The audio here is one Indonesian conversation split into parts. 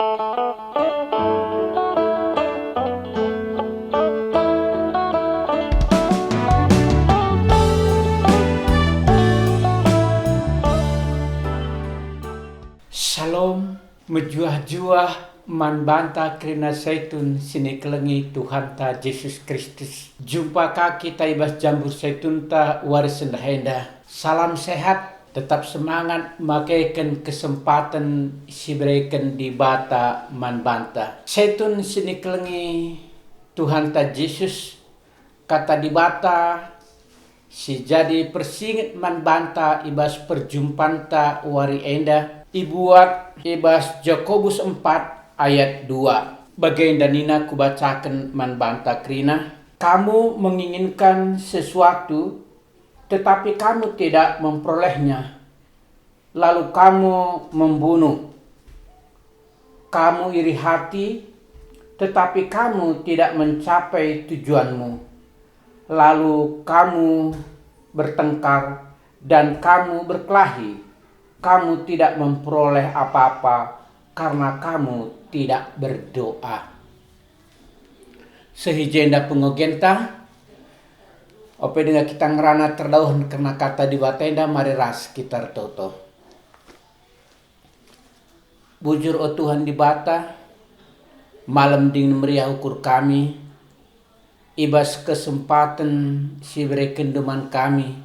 Shalom, menjuah-juah man banta kerina zaitun sini kelengi Tuhan ta Yesus Kristus. Jumpa kaki ta ibas jambur zaitun ta waris henda. Salam sehat, tetap semangat makaikan kesempatan siberikan di bata man banta. Zaitun sini kelengi Tuhan ta Yesus kata di bata si jadi persingit man banta ibas perjumpaan ta wari enda. Ibuat ibas Jakobus 4 ayat 2. Bagaindanina kubacakan man banta krina. Kamu menginginkan sesuatu tetapi kamu tidak memperolehnya. Lalu kamu membunuh. Kamu iri hati tetapi kamu tidak mencapai tujuanmu. Lalu kamu bertengkar dan kamu berkelahi. Kamu tidak memperoleh apa-apa karena kamu tidak berdoa. Sehijenda pengogenta, ope dengan kita ngerana terdauhan karena kata di batenda mari ras kita toto. Bujur o Tuhan di bata, malam dingin meriah ukur kami, ibas kesempatan si beri kenduman kami,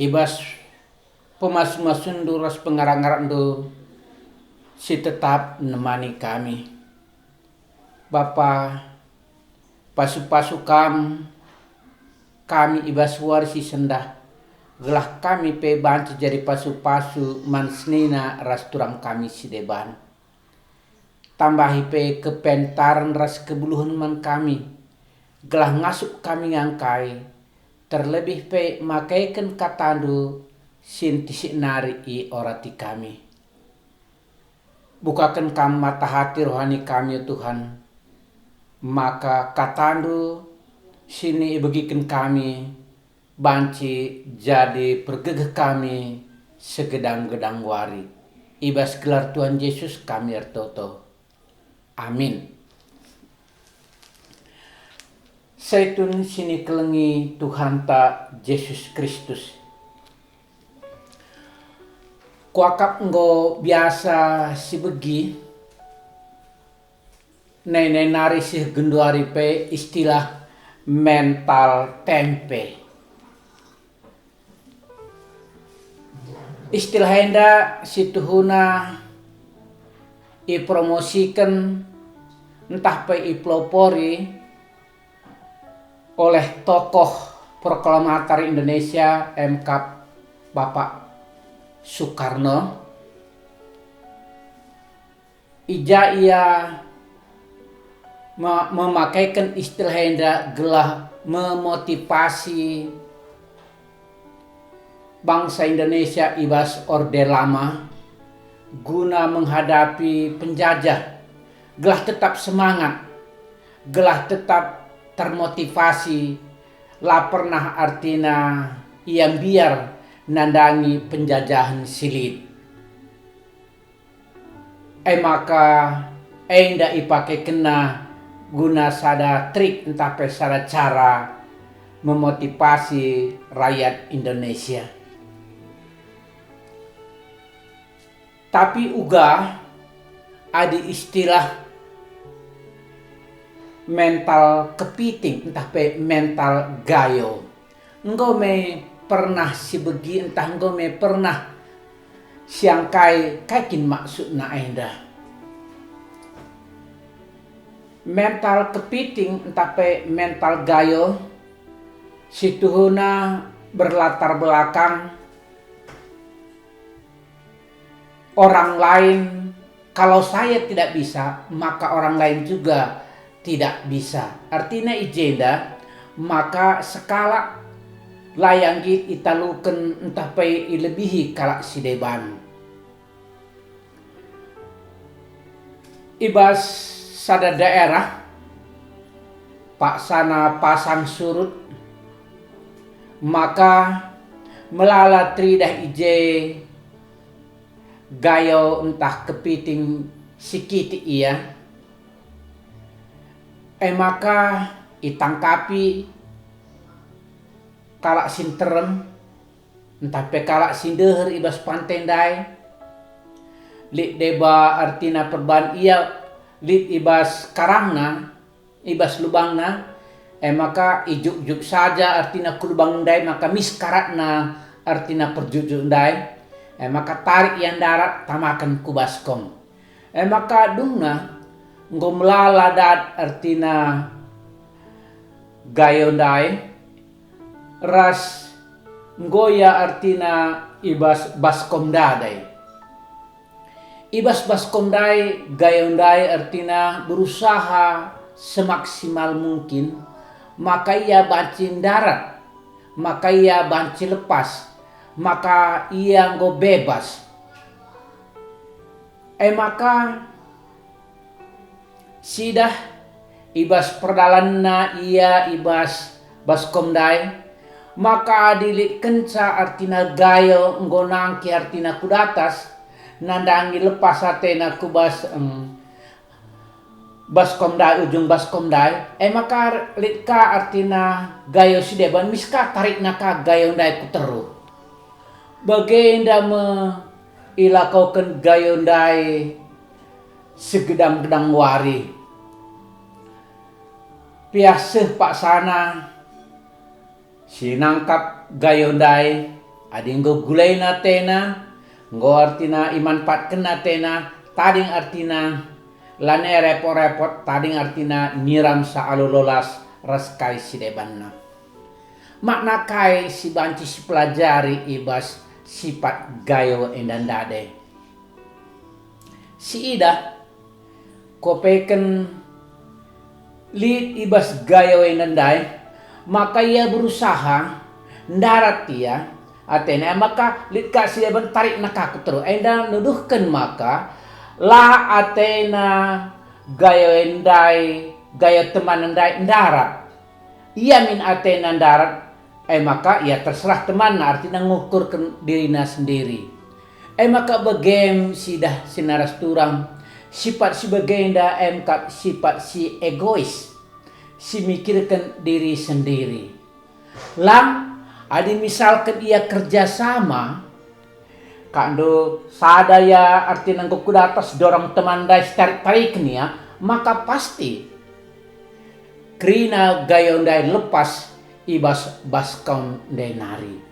ibas pemas-masundu ras pengarang-arandu si tetap menemani kami. Bapa, pasu-pasu kami ibas warisi sendah. Gelah kami pe banci jadi pasu-pasu mansnina ras turang kami si deban. Tambahi pe kepentaran ras kebuluhan man kami. Gelah ngasup kami ngangkai. Terlebih pe makaikan katandu sintisik nari i orati kami. Bukakan kam mata hati rohani kami ya Tuhan. Maka katandu sini bagikan kami banci jadi pergegeh kami segedang-gedang wari. Ibas gelar Tuhan Yesus kami ertoto. Amin. Zaitun sini kelengi Tuhan ta Yesus Kristus. Kuakap nggo biasa si begi nene nari si genduari pe istilah mental tempe. Istilah henda si tuhuna ipromosikan entah pe ipelopori oleh tokoh proklamator Indonesia MK Bapak Soekarno. Ija ia memakaikan istilah henda gelah memotivasi bangsa Indonesia ibas Orde Lama guna menghadapi penjajah. Gelah tetap semangat, gelah tetap termotivasi, lah pernah artina yang biar nandangi penjajahan silit. Maka ndak ipake kena guna sada trik entah pe sada cara memotivasi rakyat Indonesia. Tapi uga ada istilah mental kepiting entah pe mental gayo. Engkau me pernah si begi entah engkau me pernah siang kakin maksud na enda. Mental kepiting entah pe mental gayo si tuhuna berlatar belakang orang lain. Kalau saya tidak bisa maka orang lain juga tidak bisa. Artinya ijenda maka skala layanggi italukan entah pe ilebihi kalak si deban. Ibas sada daerah pak sana pasang surut maka melala tridah ije gayo entah kepiting sikiti ia, maka itangkapi kalak sinterem, entah pe kalak sindeher ibas pantendai, lit deba artina perban ia, lit ibas karangna, ibas lubangna, maka ijuk-juk saja artina kulubang dai, maka miskaratna artina perjujuk dai, maka tarik yang darat tamakan kubaskom. Maka dungna ngomlala dat artina gayondai, ras ngoya artina ibas baskom dadai. Ibas baskom dai gayondai artina berusaha semaksimal mungkin, maka ia banci darat, maka ia banci lepas, maka ia nggo bebas. Maka sidah ibas perdalanna ia ibas baskom dai, maka dilit kenca artina gayo nggo nangki artina kudatas, nandangi lepas atena kubas baskom dai, ujung baskom dai, maka litka artina gayo sideban miska tarik naka gayo dai kuteru. Bagenda me ilakaukan gayo dai segedang-gedang wari. Piaseh pak sana sinangkap gayo dai, adi nggo gulai na tena, nggo artina iman pat kena tena, tading artina lane repot-repot, tading artina nyiram sa alulolas raskai sidebanna. Makna kai si banci si pelajari ibas sifat gayo endan dade. Si ida kopeken lid ibas gayo endan dai, maka ia berusaha ndarat ia atena, maka lid ka sideban tarik nakaku terus enda nuduhkan, maka la atena gayo endai gayo teman endai ndarat, ia min atena ndarat, maka ia terserah teman, artinya ngukur ke dirina sendiri. Maka begem sidah sinaras turang sifat si begenda kap sifat si egois, si mikirkan diri sendiri. Lang adi misalkan ia kerjasama kando sadaya artinya nggo kudatas dorong teman dai tarik nia, maka pasti krina gayon dai lepas ibas baskon denari.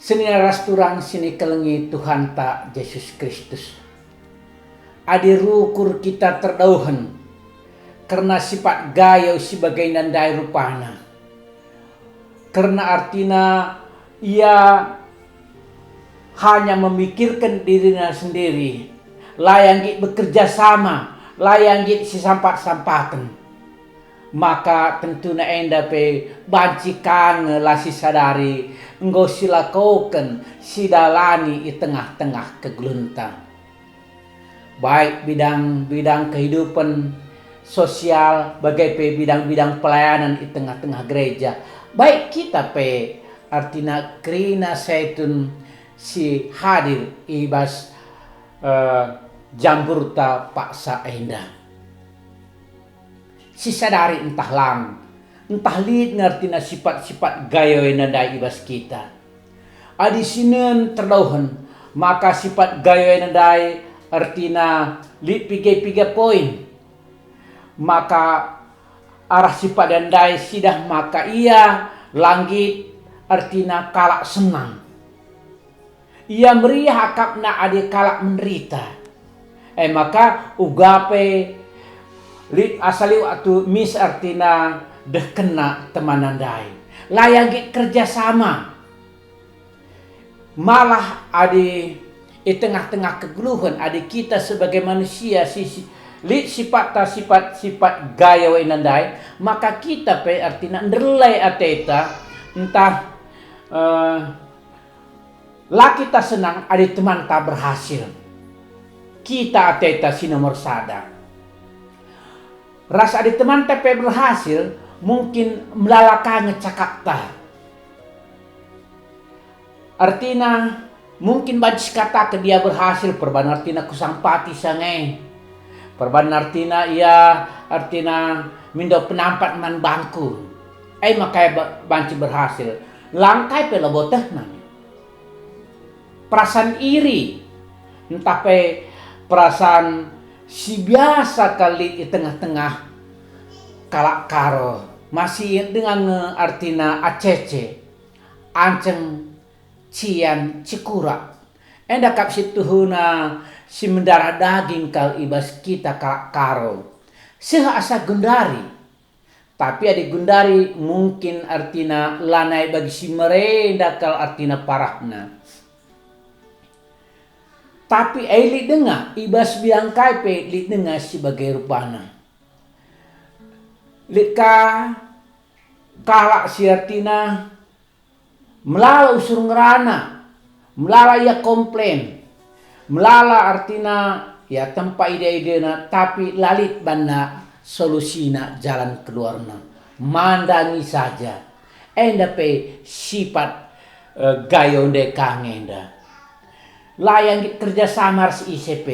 Seni ras turang sini kelengi Tuhan tak Yesus Kristus. Adi rukur kita terdauhan karena sifat gayo sebagai nandai rupana. Karena artinya ia hanya memikirkan dirinya sendiri, layang bekerja sama, layang si sampat-sampatan. Maka tentunya enda pe banci kange lasi sadari enggo silakoken sidalani di tengah-tengah kegeluntang. Baik bidang-bidang kehidupan sosial, bagai pe bidang-bidang pelayanan di tengah-tengah gereja. Baik kita pe artinya krina seitun si hadir ibas jamburta paksa enda. Si sadari entah lang, entah lid ngertina sifat-sifat gayo nandai ibas kita. Adi sinen terdauhan, maka sifat gayo nandai artina lid piga-piga poin. Maka arah sifat nandai sidah, maka ia langgit artina kalak senang. Ia meriah akapna adi kalak menderita. Maka ugape lid asali waktu mis artina deh kena temanandai, layang kerjasama, malah adi di tengah-tengah kegeluhan adi kita sebagai manusia lid sifat gayo inandai, maka kita pe artina nderlai ateta entah lah kita senang adi teman tak berhasil, kita ateta si nomor sada. Rasa di teman tepe berhasil, mungkin melalakan ngecakap ta. Artinya Mungkin banci kata ke dia berhasil, perban artina kusang pati sangai. Perban artina ia artina mindo penampat man bangku. Makanya banci berhasil. Langkai pela boteh nanya. Perasaan iri. Entah pe perasaan si biasa kali di tengah-tengah kalak karo. Masih dengan artina acece. Anceng cian cikura. Enda kap situhuna si mendarah daging kal ibas kita kalak karo. Seha asa gundari. Tapi ada gundari mungkin artina lanai bagi si merenda kal artina parahna. Tapi li dengar ibas biang kaipe li dengar sebagai rupana. Lika kalak si artina melala usur ngerana, melala ia komplain, melala artina ya tempat ide-ide na, tapi lalit banda solusina jalan keluarna, mandangi saja, enda pe sifat gayonde kangenda, layang kerjasama si ICP,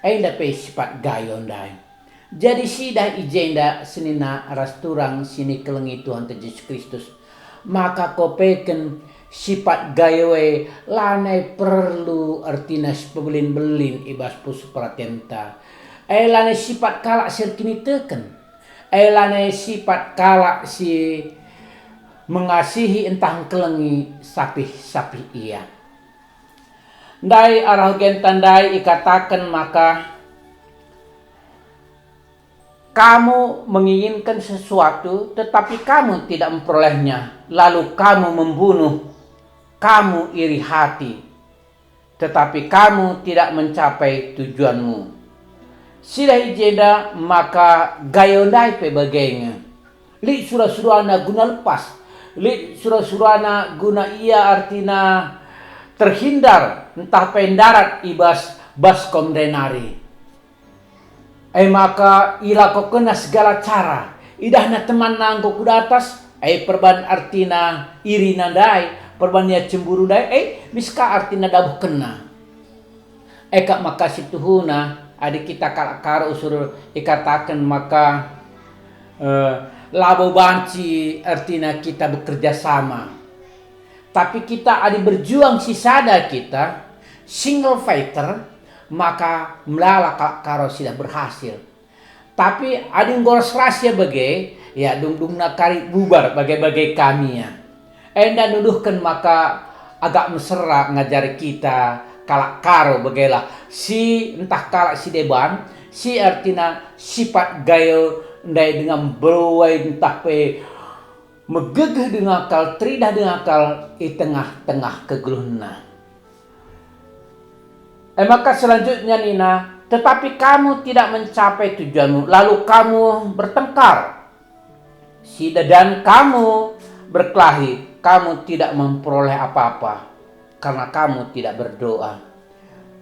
enda pe sifat gayondai. Jadi sidah ijenda senina rasturang sini kelengi Tuhan Yesus Kristus. Maka kopeken sifat gawe lanai perlu artina pebelin-belin ibas pus pratenta. Lanai sifat kalak serkini teken. Lanai sifat kalak si mengasihi entah kelengi sapi-sapi ia. Dai arah gen tandai ikatakan maka kamu menginginkan sesuatu tetapi kamu tidak memperolehnya. Lalu kamu membunuh. Kamu iri hati. Tetapi kamu tidak mencapai tujuanmu. Sida ijenda maka gayondai pe bagainya. Li surah-surahna guna lepas. Li surah-surahna guna ia artina terhindar. Entah pendarat ibas baskom denari. Maka ila kau kena segala cara. Idahna teman nanggo kuda atas. Perban artina iri nandai. Perban ya cemburu dai. Miska artina dabuh kena. Kak maka situhuna. Adik kita kalak karo usur ikatakan maka. Labo banci artina kita bekerja sama. Tapi kita adik berjuang sisada kita. Single fighter. Maka melala karo sudah berhasil. Tapi ada yang goros rahasia bagai ya dung nakari bubar bagai kami ya. Enda nuduhkan maka agak mesra ngajari kita kalak karo bagailah si entah kalak si deban si artina sifat gayo ndai dengan beruai entah pe megegeh dengan akal tridah dengan akal di tengah-tengah kegeluhna. Maka selanjutnya Nina, tetapi kamu tidak mencapai tujuanmu, lalu kamu bertengkar. Dan kamu berkelahi, kamu tidak memperoleh apa-apa karena kamu tidak berdoa.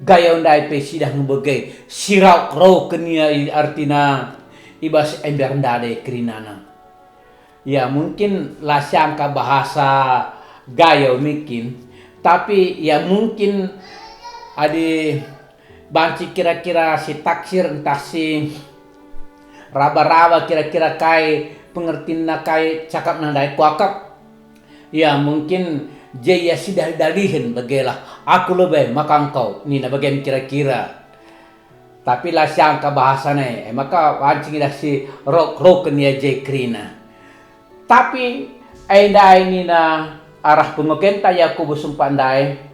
Gaya undai pe sidah ngebegai sirau roh kenia artina ibas ember ndade kerinana. Ya mungkin lah sangka bahasa gaya mungkin, tapi ya mungkin adi banci kira-kira si taksir entah si raba-raba kira-kira kai pengertian kai cakap nandai kuakap ya mungkin jaya sidah dalihin bagailah aku lebih maka engkau nina bagian kira-kira tapi lah sangka bahasanya maka banci dah si rok ya jay krina tapi aindai nina arah pengokenta ya aku besumpandai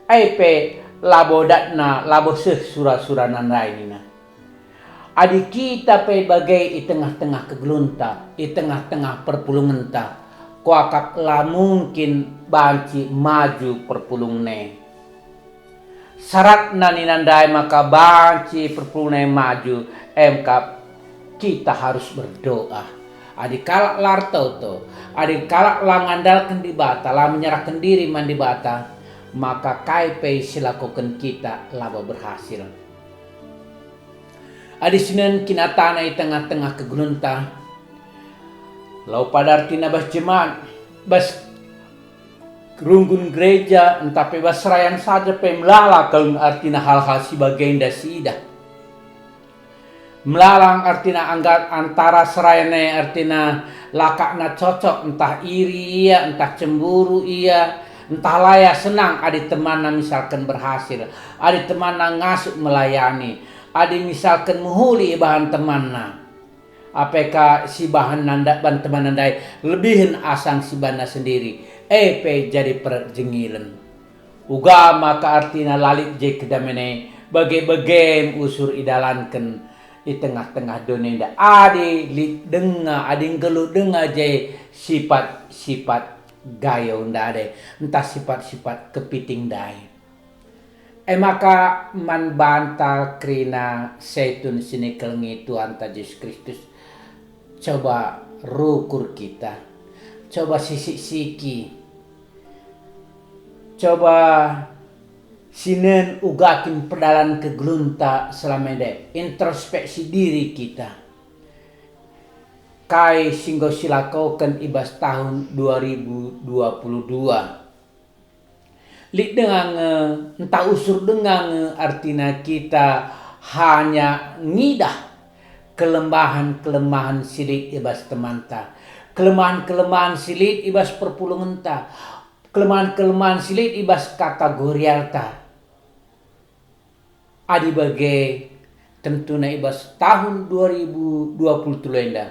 pe labo datna labo surah-surah nandai nina. Adik kita pe bagai di tengah-tengah kegelunta, di tengah-tengah perpulungan ta. Kuakap lah mungkin banci maju perpulung ne. Syarat nani nandai maka banci perpulung ne maju. Kap kita harus berdoa. Adik kalak lartau to, adik kalak lah ngandalkan di bata, lah menyerahkan diri mandi bata. Maka kaipe silakukan kita laba berhasil. Adisinan kinatana di tengah-tengah kegununta. Lau pada artina bas jemaat, bas runggun gereja entah bebas serayan saja melala kalau artinya hal-hal si bagian dasidah melalang artinya anggat antara serayane artinya lakakna cocok entah iri iya entah cemburu iya entah layak senang adi temanna misalkan berhasil adi temanna ngasuk melayani adi misalkan muhuli bahan temanna apakah si bahan nanda ban teman nandai lebihin asang si bana sendiri pe jadi perjengilan uga maka artinya lalik je kedamene bagai-bagai usur idalankan di tengah-tengah dunia adi li denga adi gelu denga je sifat-sifat gayo ndade entah sifat-sifat kepiting dai maka man banta krina seitun sini kelengi Tuhan Yesus Kristus coba rukur kita coba siki coba sinen ugakin pedalan kegelunta selamede introspeksi diri kita kai singgo silakokan ibas tahun 2022 lik dengan entah usur dengan artinya kita hanya ngidah kelemahan-kelemahan silik ibas temanta kelemahan-kelemahan silik ibas perpulungan ta kelemahan-kelemahan silik ibas kategorial ta adi bagai tentunya ibas tahun 2020 lenda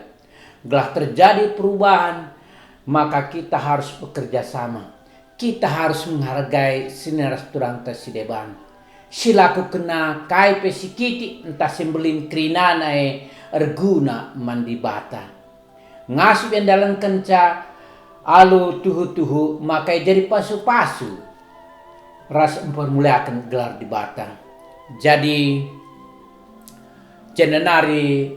gelah terjadi perubahan maka kita harus bekerja sama kita harus menghargai sineras turang tasideban silaku kena kai pesikiti entah sembelin krinana erguna mandi bata ngasup yang dalam kenca alu tuhu-tuhu maka jadi pasu-pasu ras mempermuliakan gelar di bata jadi jenenari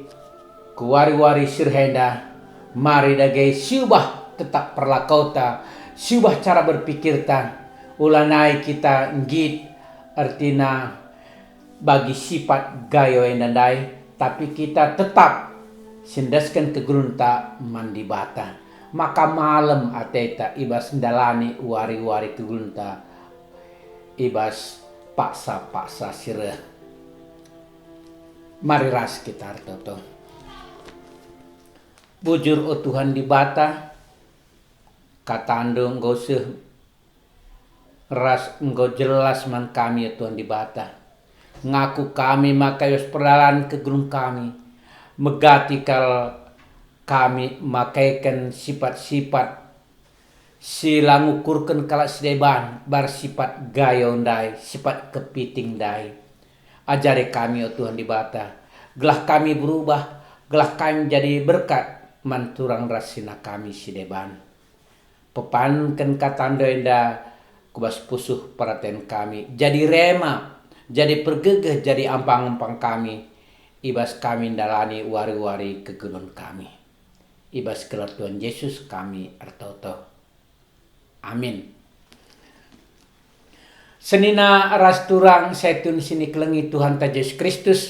kuwari-wari sirhenda mari dagai siubah tetap perlakauta siubah cara berpikir ta ulanai kita ngit artinya bagi sifat gayo yang nandai tapi kita tetap sindaskan ke grunta mandi bata maka malam ateta ibas ndalani wari-wari ke grunta ibas paksa-paksa sirah mari ras kita toto bujur o Tuhan di bata katandung goseh ras engkau jelas man kami ya Tuhan di bata ngaku kami maka yos perdalan ke gunung kami megati kal kami makaikan sifat-sifat sila ngukurkan kala sedeban bar sifat gayo ndai sifat kepiting dai ajari kami ya Tuhan di bata gelah kami berubah gelah kami jadi berkat manturang rasina kami sedeban pepankan katando indah kubas pusuh perhatian kami jadi rema jadi pergegeh jadi ampang-ampang kami ibas kami dalani wari-wari kegunun kami ibas kelar Tuhan Yesus kami artoto amin senina ras turang setun sini kelengi Tuhan Yesus Kristus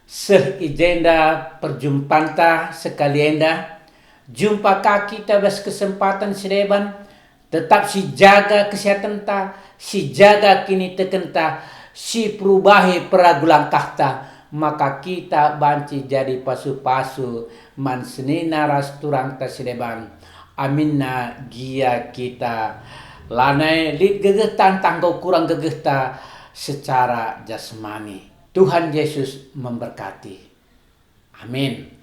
seijenda perjumpanta sekalienda jumpa kaki tabas kesempatan sedeban tetap si jaga kesehatan ta si jaga kini tekenta si perubahi peragulang tahta maka kita banci jadi pasu-pasu man senina ras turang ta sedeban aminna gia kita lanai lid gegeh tanggo kurang gegeh ta secara jasmani Tuhan Yesus memberkati amin.